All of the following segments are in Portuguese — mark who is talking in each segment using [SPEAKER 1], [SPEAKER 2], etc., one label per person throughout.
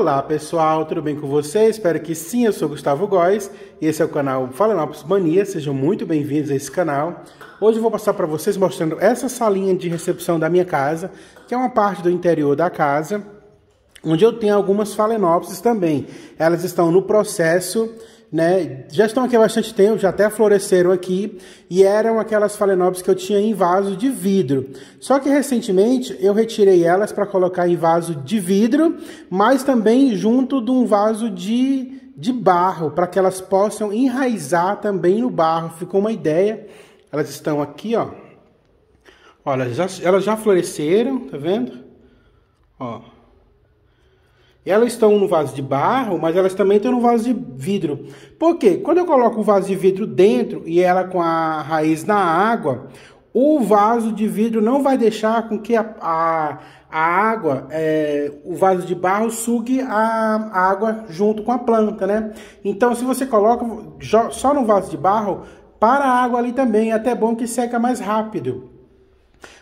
[SPEAKER 1] Olá pessoal, tudo bem com vocês? Espero que sim, eu sou Gustavo Góes e esse é o canal Phalaenopsis Mania, sejam muito bem-vindos a esse canal. Hoje eu vou passar para vocês mostrando essa salinha de recepção da minha casa, que é uma parte do interior da casa, onde eu tenho algumas Phalaenopsis também. Elas estão no processo, né? Já estão aqui há bastante tempo, já até floresceram aqui, e eram aquelas Phalaenopsis que eu tinha em vaso de vidro. Só que recentemente eu retirei elas para colocar em vaso de vidro, mas também junto de um vaso de barro, para que elas possam enraizar também no barro. Ficou uma ideia. Elas estão aqui, ó. Olha, elas já floresceram, tá vendo? Ó. Elas estão no vaso de barro, mas elas também estão no vaso de vidro. Por quê? Quando eu coloco o vaso de vidro dentro e ela com a raiz na água, o vaso de vidro não vai deixar com que a água, o vaso de barro sugue a água junto com a planta, né? Então, se você coloca só no vaso de barro, para a água ali também, é até bom que seca mais rápido.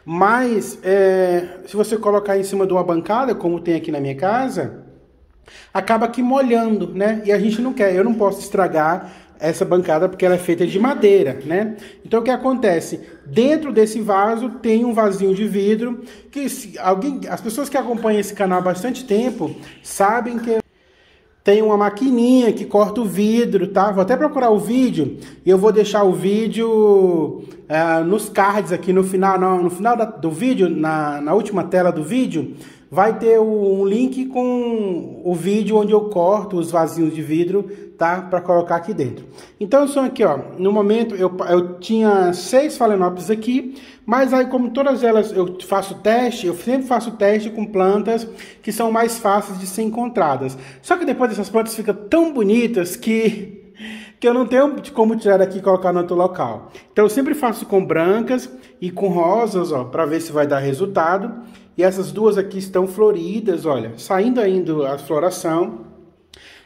[SPEAKER 1] Mas, se você colocar em cima de uma bancada, como tem aqui na minha casa, acaba aqui molhando, né? E a gente não quer, eu não posso estragar essa bancada porque ela é feita de madeira, né? Então o que acontece? Dentro desse vaso tem um vasinho de vidro que as pessoas que acompanham esse canal há bastante tempo sabem que tem uma maquininha que corta o vidro, tá? Vou até procurar o vídeo e eu vou deixar o vídeo nos cards aqui no final, do vídeo, na última tela do vídeo, vai ter um link com o vídeo onde eu corto os vasinhos de vidro, tá? Para colocar aqui dentro. Então, são aqui, ó. No momento, eu tinha 6 Phalaenopsis aqui, mas aí, como todas elas eu sempre faço teste com plantas que são mais fáceis de ser encontradas. Só que depois essas plantas ficam tão bonitas que eu não tenho como tirar daqui e colocar no outro local. Então, eu sempre faço com brancas e com rosas, ó, para ver se vai dar resultado. E essas duas aqui estão floridas, olha, saindo ainda a floração.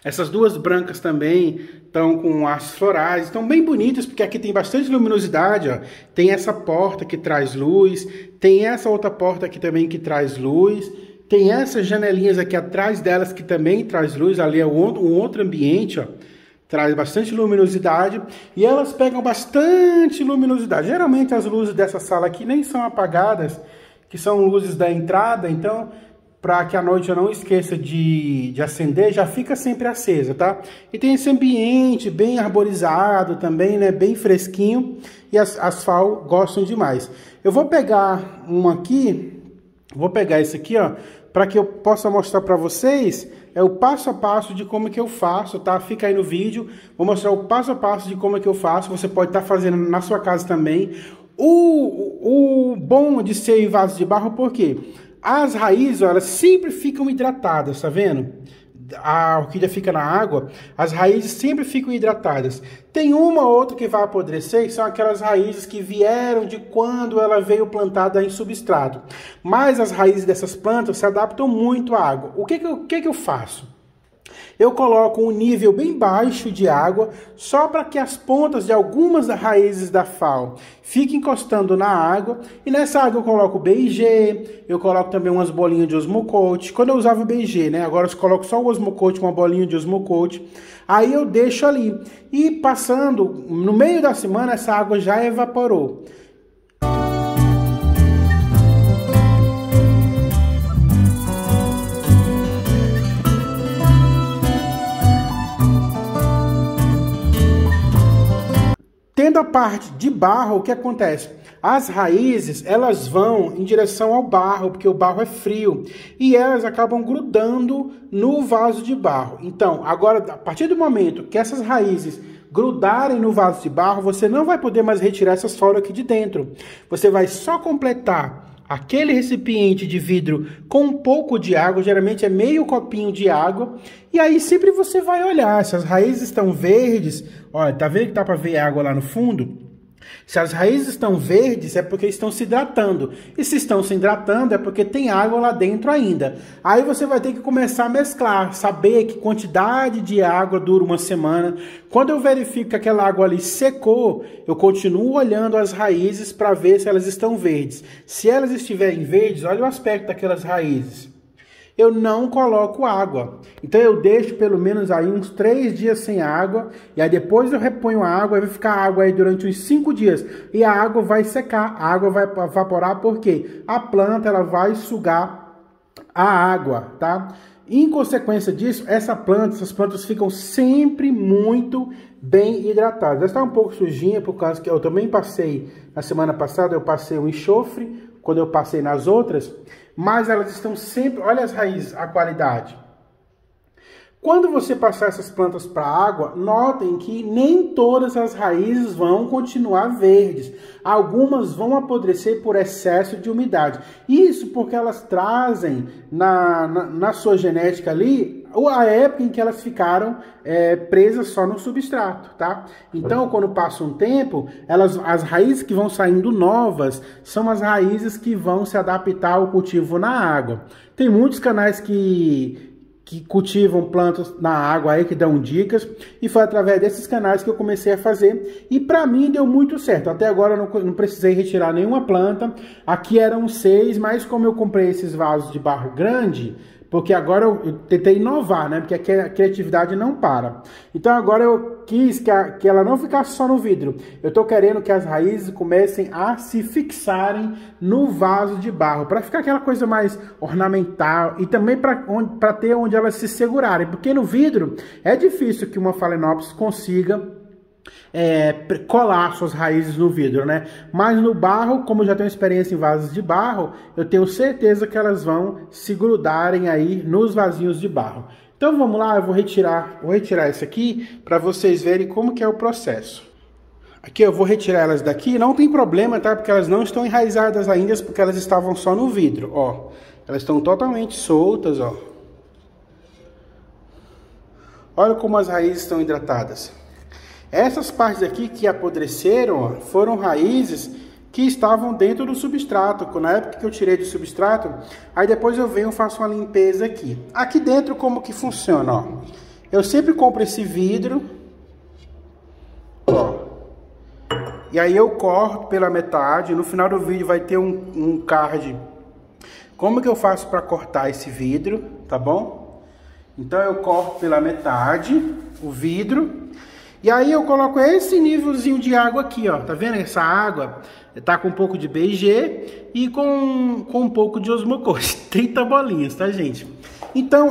[SPEAKER 1] Essas duas brancas também estão com as florais, estão bem bonitas, porque aqui tem bastante luminosidade, ó. Tem essa porta que traz luz, tem essa outra porta aqui também que traz luz, tem essas janelinhas aqui atrás delas que também traz luz, ali é um outro ambiente, ó. Traz bastante luminosidade e elas pegam bastante luminosidade. Geralmente as luzes dessa sala aqui nem são apagadas, que são luzes da entrada, então, para que à noite eu não esqueça de acender, já fica sempre acesa, tá? E tem esse ambiente bem arborizado também, né? Bem fresquinho, e as FAL gostam demais. Eu vou pegar uma aqui, vou pegar esse aqui, ó, para que eu possa mostrar para vocês o passo a passo de como é que eu faço, tá? Fica aí no vídeo, vou mostrar o passo a passo de como é que eu faço, você pode estar fazendo na sua casa também. O bom de ser em vaso de barro, porque as raízes, ó, elas sempre ficam hidratadas, tá vendo? A orquídea fica na água, as raízes sempre ficam hidratadas. Tem uma ou outra que vai apodrecer, que são aquelas raízes que vieram de quando ela veio plantada em substrato. Mas as raízes dessas plantas se adaptam muito à água. O que eu faço? Eu coloco um nível bem baixo de água, só para que as pontas de algumas raízes da FAL fiquem encostando na água. E nessa água eu coloco BIG, eu coloco também umas bolinhas de Osmocote. Quando eu usava o BIG, né? Agora eu coloco só o Osmocote, uma bolinha de Osmocote. Aí eu deixo ali. E passando, no meio da semana, essa água já evaporou. Tendo a parte de barro, o que acontece? As raízes, elas vão em direção ao barro, porque o barro é frio, e elas acabam grudando no vaso de barro. Então, agora, a partir do momento que essas raízes grudarem no vaso de barro, você não vai poder mais retirar essas folhas aqui de dentro. Você vai só completar aquele recipiente de vidro com um pouco de água, geralmente é meio copinho de água, e aí sempre você vai olhar, se as raízes estão verdes, olha, tá vendo que dá para ver água lá no fundo? Se as raízes estão verdes, é porque estão se hidratando. E se estão se hidratando, é porque tem água lá dentro ainda. Aí você vai ter que começar a mesclar, saber que quantidade de água dura uma semana. Quando eu verifico que aquela água ali secou, eu continuo olhando as raízes para ver se elas estão verdes. Se elas estiverem verdes, olha o aspecto daquelas raízes. eu não coloco água. Então eu deixo pelo menos aí uns 3 dias sem água, e aí depois eu reponho a água, aí vai ficar água aí durante uns 5 dias, e a água vai secar, a água vai evaporar, porque a planta ela vai sugar a água, tá? Em consequência disso, essas plantas ficam sempre muito bem hidratadas. Ela está um pouco sujinha, por causa que eu também passei, na semana passada eu passei o enxofre, quando eu passei nas outras, mas elas estão sempre, olha as raízes, a qualidade. Quando você passar essas plantas para a água, notem que nem todas as raízes vão continuar verdes. Algumas vão apodrecer por excesso de umidade. Isso porque elas trazem na sua genética ali a época em que elas ficaram presas só no substrato, tá? Então, quando passa um tempo, as raízes que vão saindo novas são as raízes que vão se adaptar ao cultivo na água. Tem muitos canais que cultivam plantas na água aí, que dão dicas, e foi através desses canais que eu comecei a fazer, e para mim deu muito certo. Até agora eu não precisei retirar nenhuma planta. Aqui eram 6, mas como eu comprei esses vasos de barro grande, porque agora eu tentei inovar, né? Porque a criatividade não para. Então agora eu quis que ela não ficasse só no vidro. Eu tô querendo que as raízes comecem a se fixarem no vaso de barro, para ficar aquela coisa mais ornamental, e também para ter onde elas se segurarem. Porque no vidro é difícil que uma Phalaenopsis consiga colar suas raízes no vidro, né? Mas no barro, como eu já tenho experiência em vasos de barro, eu tenho certeza que elas vão se grudarem aí nos vasinhos de barro. Então vamos lá, eu vou retirar esse aqui para vocês verem como que é o processo. Aqui eu vou retirar elas daqui, não tem problema, tá? Porque elas não estão enraizadas ainda, porque elas estavam só no vidro, ó. Elas estão totalmente soltas, ó. Olha como as raízes estão hidratadas. Essas partes aqui que apodreceram, ó, foram raízes que estavam dentro do substrato. Na época que eu tirei do substrato, aí depois eu venho e faço uma limpeza aqui. Aqui dentro como que funciona, ó? Eu sempre compro esse vidro, ó. E aí eu corto pela metade. No final do vídeo vai ter um card como que eu faço para cortar esse vidro, tá bom? Então eu corto pela metade o vidro. E aí eu coloco esse nívelzinho de água aqui, ó. Tá vendo? Essa água tá com um pouco de BG e com um pouco de osmocose. 30 bolinhas, tá, gente? Então,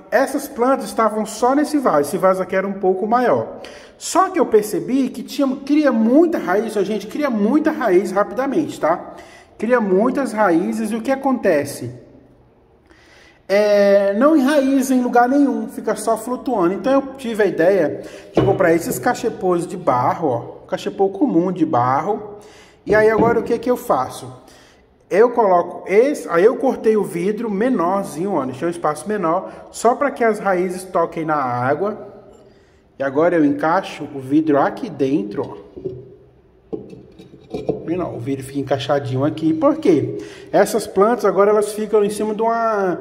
[SPEAKER 1] essas plantas estavam só nesse vaso. Esse vaso aqui era um pouco maior. Só que eu percebi que cria muita raiz, a gente cria muita raiz rapidamente, tá? Cria muitas raízes e o que acontece? Não enraiza em lugar nenhum, fica só flutuando. Então eu tive a ideia de comprar esses cachepôs de barro, ó, cachepô comum de barro. E aí agora o que que eu faço? Eu coloco aí eu cortei o vidro menorzinho, ó, deixei um espaço menor, só para que as raízes toquem na água. E agora eu encaixo o vidro aqui dentro, ó. Não, o vidro fica encaixadinho aqui. Por quê? Essas plantas agora elas ficam em cima de uma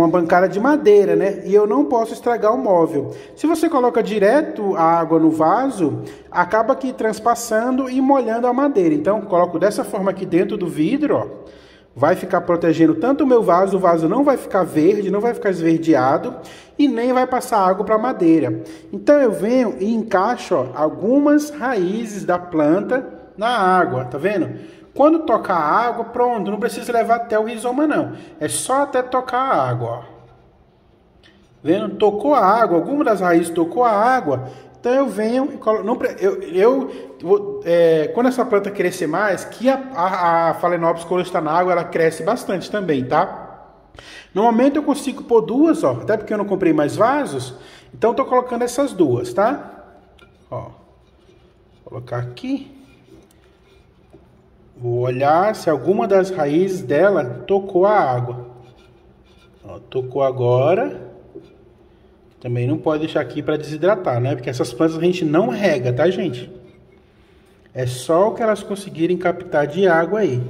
[SPEAKER 1] bancada de madeira, né? E eu não posso estragar o móvel. Se você coloca direto a água no vaso, acaba aqui transpassando e molhando a madeira. Então, coloco dessa forma aqui dentro do vidro, ó. Vai ficar protegendo tanto o meu vaso, o vaso não vai ficar verde, não vai ficar esverdeado e nem vai passar água para a madeira. Então eu venho e encaixo, ó, algumas raízes da planta na água, tá vendo? Quando tocar a água, pronto, não precisa levar até o rizoma não, é só até tocar a água, ó. Vendo? Tocou a água, alguma das raízes tocou a água. Então eu venho e coloco, quando essa planta crescer mais, que a Phalaenopsis quando está na água, ela cresce bastante também, tá? No momento eu consigo pôr duas, ó, até porque eu não comprei mais vasos, então estou colocando essas duas, tá? Ó, vou colocar aqui. Vou olhar se alguma das raízes dela tocou a água. Ó, tocou agora. Também não pode deixar aqui para desidratar, né? Porque essas plantas a gente não rega, tá, gente? É só o que elas conseguirem captar de água aí.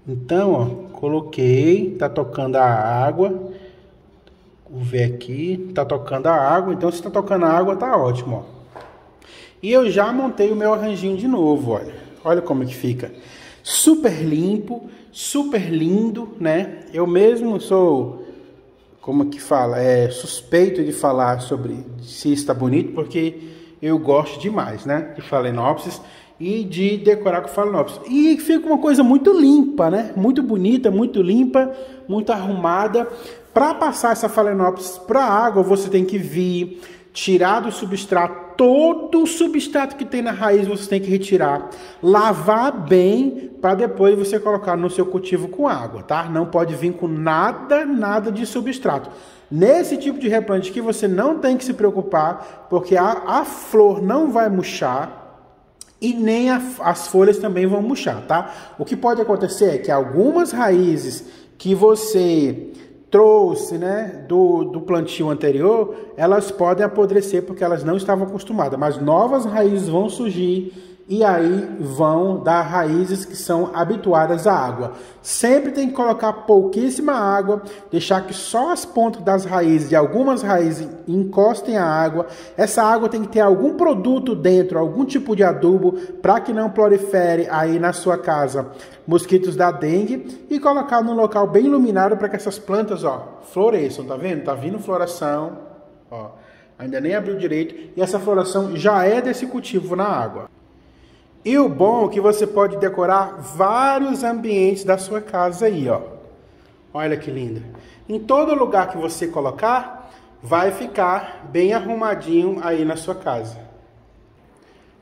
[SPEAKER 1] Então, ó, coloquei, tá tocando a água. Vou ver aqui, tá tocando a água. Então, se tá tocando a água, tá ótimo, ó. E eu já montei o meu arranjinho de novo, olha. Olha como é que fica. super limpo, super lindo, né? Eu mesmo sou, como que fala, suspeito de falar sobre se está bonito, porque eu gosto demais, né? De Phalaenopsis e de decorar com Phalaenopsis. E fica uma coisa muito limpa, né? Muito bonita, muito limpa, muito arrumada. Para passar essa Phalaenopsis para a água, você tem que vir, tirar do substrato, todo o substrato que tem na raiz você tem que retirar, lavar bem para depois você colocar no seu cultivo com água, tá? Não pode vir com nada de substrato. Nesse tipo de replante que você não tem que se preocupar, porque a flor não vai murchar e nem as folhas também vão murchar, tá? O que pode acontecer é que algumas raízes que você trouxe, né, do plantio anterior, elas podem apodrecer porque elas não estavam acostumadas, mas novas raízes vão surgir e aí vão dar raízes que são habituadas à água. Sempre tem que colocar pouquíssima água, deixar que só as pontas das raízes, de algumas raízes, encostem a água. Essa água tem que ter algum produto dentro, algum tipo de adubo, para que não prolifere aí na sua casa mosquitos da dengue, e colocar num local bem iluminado para que essas plantas, ó, floresçam, tá vendo? Tá vindo floração, ó, ainda nem abriu direito, e essa floração já é desse cultivo na água. E o bom é que você pode decorar vários ambientes da sua casa aí, ó. Olha que linda. Em todo lugar que você colocar, vai ficar bem arrumadinho aí na sua casa.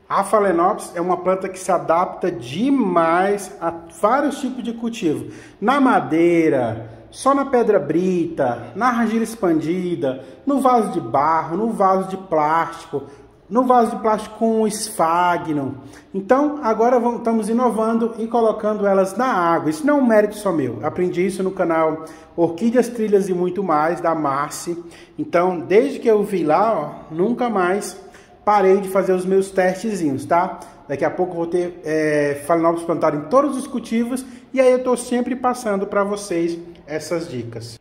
[SPEAKER 1] A Phalaenopsis é uma planta que se adapta demais a vários tipos de cultivo. Na madeira, só na pedra brita, na argila expandida, no vaso de barro, no vaso de plástico, no vaso de plástico com esfagno. Então, agora estamos inovando e colocando elas na água. Isso não é um mérito só meu. Aprendi isso no canal Orquídeas, Trilhas e Muito Mais, da Marci. Então, desde que eu vi lá, ó, nunca mais parei de fazer os meus testezinhos, tá? Daqui a pouco eu vou ter Phalaenopsis plantado em todos os cultivos. E aí eu estou sempre passando para vocês essas dicas.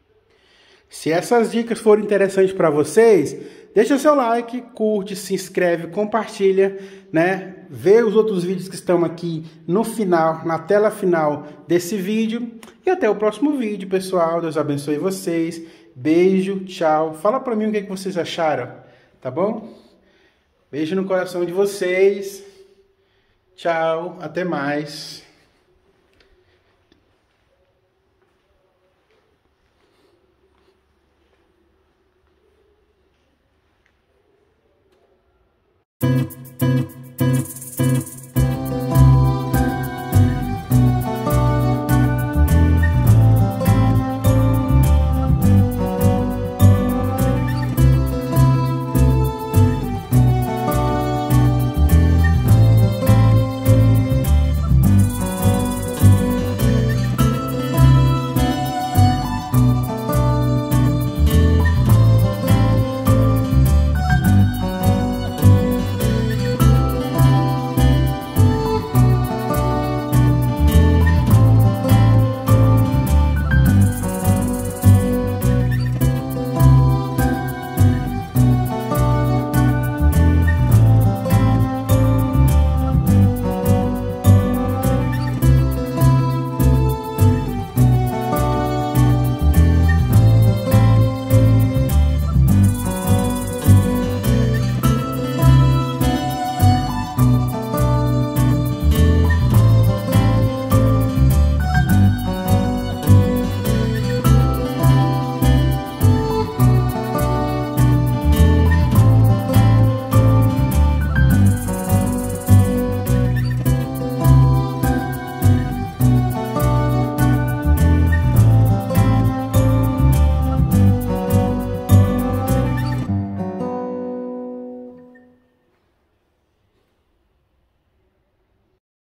[SPEAKER 1] Se essas dicas forem interessantes para vocês, deixa seu like, curte, se inscreve, compartilha, né? Vê os outros vídeos que estão aqui no final, na tela final desse vídeo. E até o próximo vídeo, pessoal. Deus abençoe vocês. Beijo, tchau. Fala para mim o que vocês acharam, tá bom? Beijo no coração de vocês. Tchau, até mais.